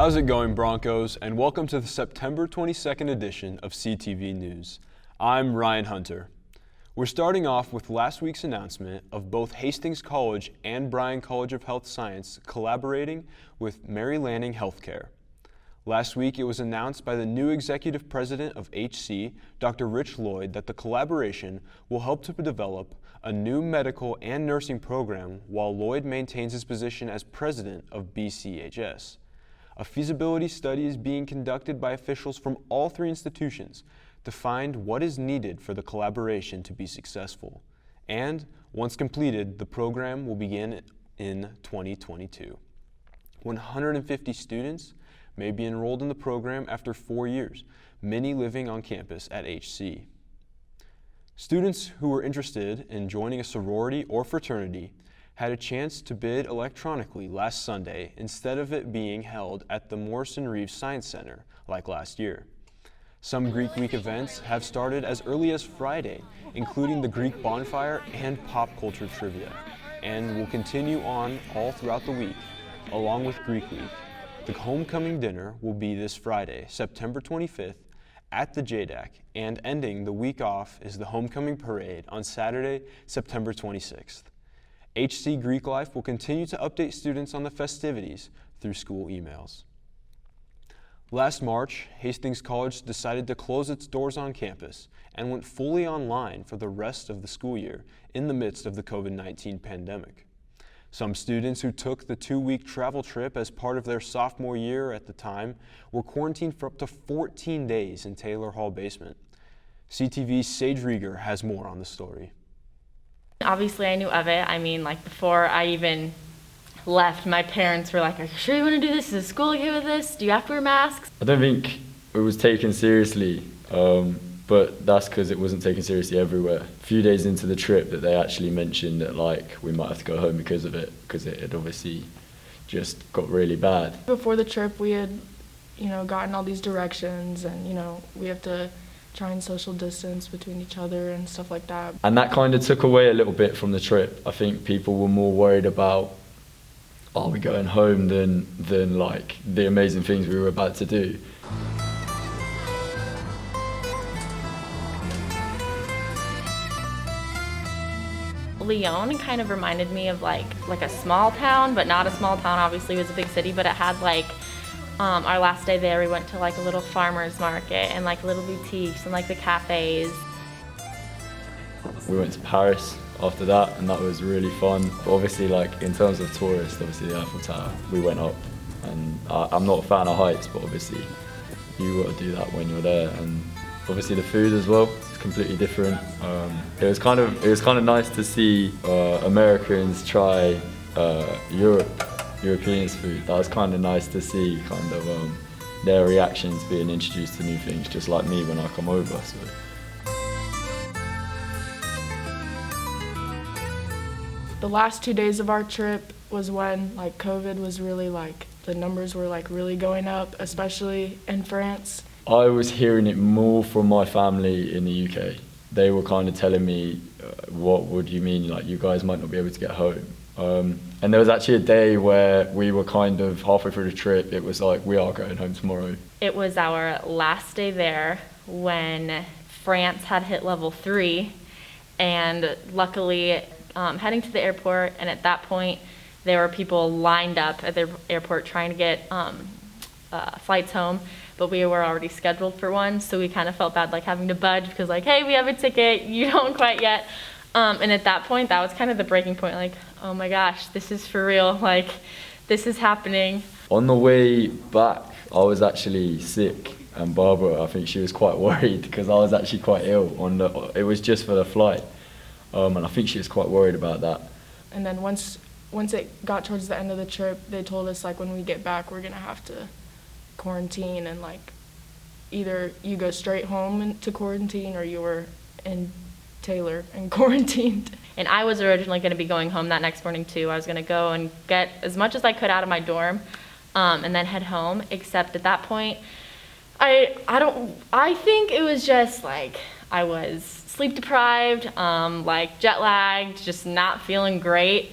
How's it going, Broncos? And welcome to the September 22nd edition of CTV News. I'm Ryan Hunter. We're starting off with last week's announcement of both Hastings College and Bryan College of Health Science collaborating with Mary Lanning Healthcare. Last week, it was announced by the new executive president of HC, Dr. Rich Lloyd, that the collaboration will help to develop a new medical and nursing program while Lloyd maintains his position as president of BCHS. A feasibility study is being conducted by officials from all three institutions to find what is needed for the collaboration to be successful. And once completed, the program will begin in 2022. 150 students may be enrolled in the program after 4 years, many living on campus at HC. Students who were interested in joining a sorority or fraternity had a chance to bid electronically last Sunday instead of it being held at the Morrison Reeves Science Center like last year. Some Greek Week events have started as early as Friday, including the Greek bonfire and pop culture trivia, and will continue on all throughout the week, along with Greek Week. The homecoming dinner will be this Friday, September 25th, at the JDAC, and ending the week off is the homecoming parade on Saturday, September 26th. HC Greek Life will continue to update students on the festivities through school emails. Last March, Hastings College decided to close its doors on campus and went fully online for the rest of the school year in the midst of the COVID-19 pandemic. Some students who took the 2-week travel trip as part of their sophomore year at the time were quarantined for up to 14 days in Taylor Hall basement. CTV's Sage Rieger has more on the story. Obviously, I knew of it. I mean, like, before I even left, my parents were like, "Are you sure you want to do this? Is school okay with this? Do you have to wear masks?" I don't think it was taken seriously, but that's because it wasn't taken seriously everywhere. A few days into the trip that they actually mentioned that, like, we might have to go home because of it, because it had obviously just got really bad. Before the trip, we had, gotten all these directions, and, we have to try and social distance between each other and stuff like that. And that kind of took away a little bit from the trip. I think people were more worried about, are we going home, than like the amazing things we were about to do. Lyon kind of reminded me of like a small town, but not a small town. Obviously, it was a big city, but it had like our last day there, we went to like a little farmer's market and like little boutiques and like the cafes. We went to Paris after that, and that was really fun. But obviously, like, in terms of tourists, obviously the Eiffel Tower, we went up, and I'm not a fan of heights, but obviously you got to do that when you're there. And obviously the food as well, it's completely different. It was kind of nice to see Americans try Europeans' food. That was kind of nice to see, their reactions being introduced to new things, just like me when I come over. So. The last 2 days of our trip was when COVID was really the numbers were really going up, especially in France. I was hearing it more from my family in the UK. They were kind of telling me, what would you mean, you guys might not be able to get home? And there was actually a day where we were kind of halfway through the trip, it was like, we are going home tomorrow. It was our last day there when France had hit level 3, and luckily heading to the airport, and at that point there were people lined up at the airport trying to get flights home, but we were already scheduled for one, so we kind of felt bad having to budge because hey, we have a ticket, you don't quite yet. And at that point, that was kind of the breaking point, oh my gosh, this is for real, this is happening. On the way back, I was actually sick, and Barbara, I think she was quite worried because I was actually quite ill. It was just for the flight, and I think she was quite worried about that. And then once it got towards the end of the trip, they told us when we get back, we're gonna have to quarantine, and either you go straight home to quarantine or you were in Taylor and quarantined. And I was originally going to be going home that next morning too. I was going to go and get as much as I could out of my dorm, and then head home. Except at that point, I think it was just I was sleep deprived, jet lagged, just not feeling great.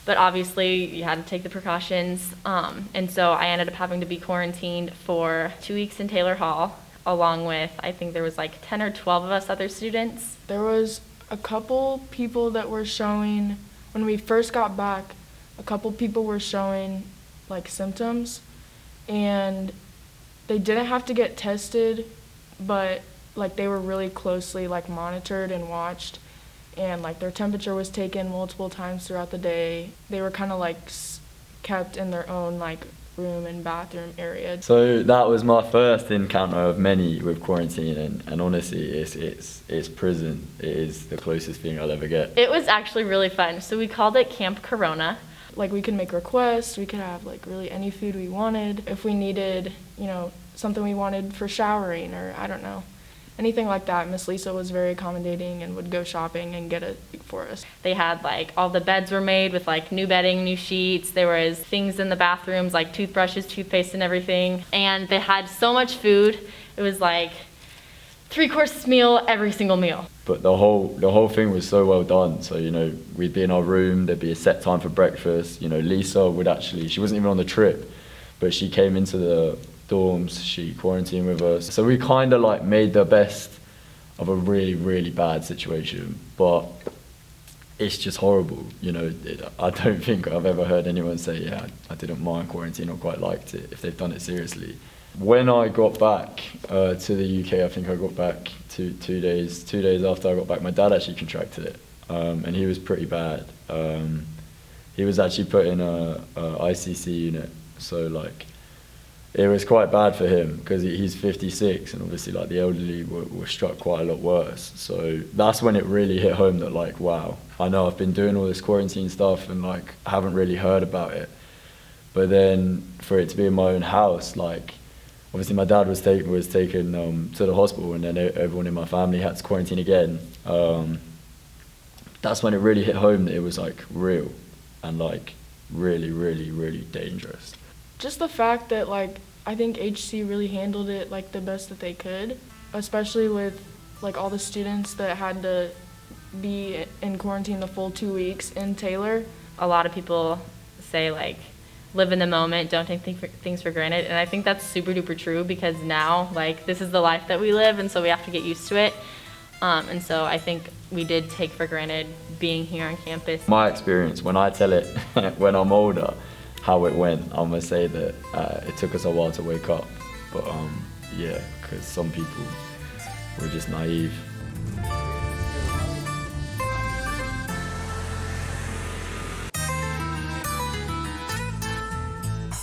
but obviously you had to take the precautions. And so I ended up having to be quarantined for 2 weeks in Taylor Hall, along with, I think there was like 10 or 12 of us other students. There was a couple people that were showing, when we first got back, a couple people were showing like symptoms, and they didn't have to get tested, but like they were really closely like monitored and watched, and like their temperature was taken multiple times throughout the day. They were kind of like kept in their own like room and bathroom area. So that was my first encounter of many with quarantine, and honestly, it's prison. It is the closest thing I'll ever get. It was actually really fun. So we called it Camp Corona. Like we could make requests, we could have like really any food we wanted. If we needed, something we wanted for showering, or I don't know, anything like that, Miss Lisa was very accommodating and would go shopping and get it for us. They had like all the beds were made with like new bedding, new sheets. There was things in the bathrooms like toothbrushes, toothpaste, and everything. And they had so much food. It was like 3-course meal every single meal. But the whole thing was so well done. So, we'd be in our room, there'd be a set time for breakfast. Lisa would actually, she wasn't even on the trip, but she came into the dorms, she quarantined with us. So we kind of like made the best of a really, really bad situation. But it's just horrible, I don't think I've ever heard anyone say, yeah, I didn't mind quarantine or quite liked it, if they've done it seriously. When I got back to the UK, I think I got back 2 days after I got back, my dad actually contracted it, and he was pretty bad. He was actually put in a ICC unit, so like it was quite bad for him because he's 56, and obviously like the elderly were struck quite a lot worse. So that's when it really hit home that like, wow, I know I've been doing all this quarantine stuff and like I haven't really heard about it, but then for it to be in my own house, like obviously my dad was taken to the hospital, and then everyone in my family had to quarantine again. That's when it really hit home that it was like real and like really, really, really dangerous. Just the fact that like I think HC really handled it like the best that they could, especially with like all the students that had to be in quarantine the full 2 weeks in Taylor. A lot of people say like, live in the moment, don't take things for granted. And I think that's super duper true, because now like this is the life that we live, and so we have to get used to it. And so I think we did take for granted being here on campus. My experience, when I tell it when I'm older, how it went, I'm gonna say that it took us a while to wake up. But yeah, because some people were just naive.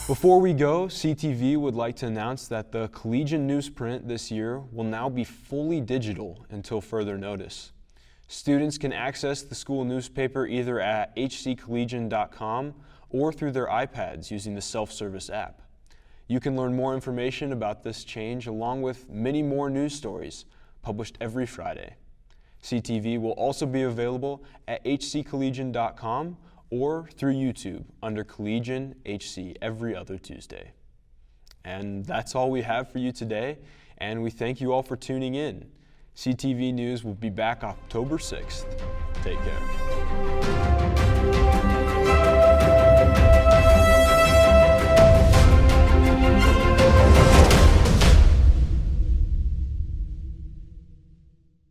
Before we go, CTV would like to announce that the collegiate newsprint this year will now be fully digital until further notice. Students can access the school newspaper either at hccollegian.com or through their iPads using the self-service app. You can learn more information about this change along with many more news stories published every Friday. CTV will also be available at hccollegian.com or through YouTube under Collegian HC every other Tuesday. And that's all we have for you today, and we thank you all for tuning in. CTV News will be back October 6th. Take care.